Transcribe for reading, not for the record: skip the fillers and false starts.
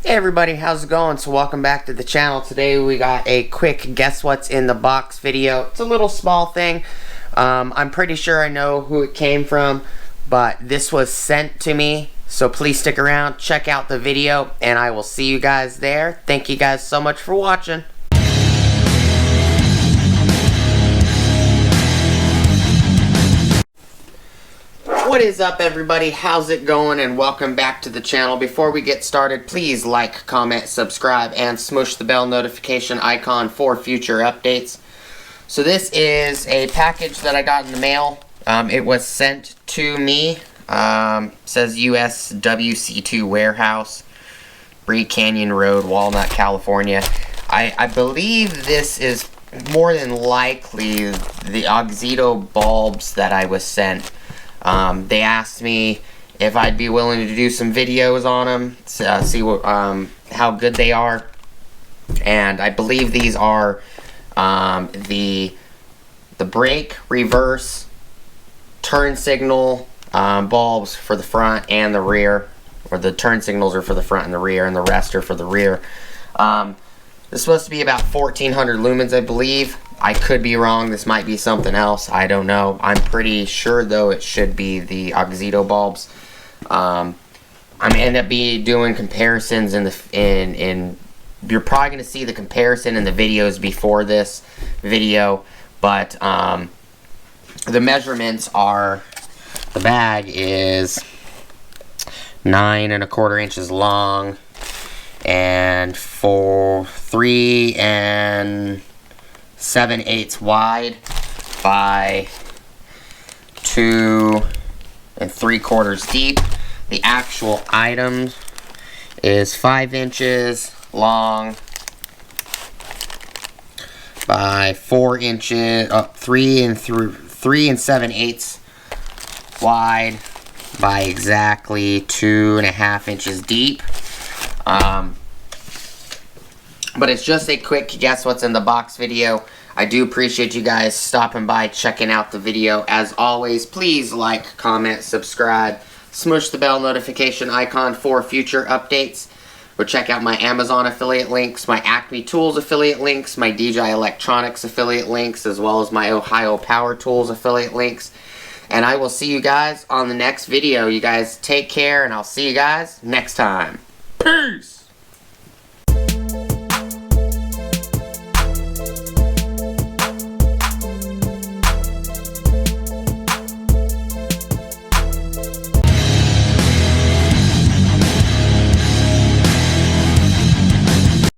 Hey everybody, how's it going? So welcome back to the channel. Today we got a quick guess what's in the box video. It's a little small thing. I'm pretty sure I know who it came from, but this was sent to me. So please stick around, check out the video, and I will see you guys there. Thank you guys so much for watching. What is up everybody, how's it going, and welcome back to the channel. Before we get started, please like, comment, subscribe, and smush the bell notification icon for future updates. So this is a package that I got in the mail. It was sent to me. Says USWC2 Warehouse, Bree Canyon Road, Walnut, California. I believe this is more than likely the Oxito bulbs that I was sent. They asked me if I'd be willing to do some videos on them, see what, how good they are, and I believe these are the brake, reverse, turn signal bulbs for the front and the rear, or the turn signals are for the front and the rear, and the rest are for the rear. This is supposed to be about 1400 lumens, I believe. I could be wrong. This might be something else. I don't know. I'm pretty sure, though, it should be the Oxito bulbs. I'm gonna end up doing comparisons in you're probably gonna see the comparison in the videos before this video, but the measurements are, the bag is 9 1/4 inches long and 3 7/8 wide by 2 3/4 deep. The actual item is 5 inches long by 4 inches, 3 7/8 wide by exactly 2.5 inches deep. But it's just a quick guess what's in the box video. I do appreciate you guys stopping by, checking out the video. As always, please like, comment, subscribe, smush the bell notification icon for future updates. Or check out my Amazon affiliate links, my Acme Tools affiliate links, my DJI Electronics affiliate links, as well as my Ohio Power Tools affiliate links. And I will see you guys on the next video. You guys take care, and I'll see you guys next time. Peace!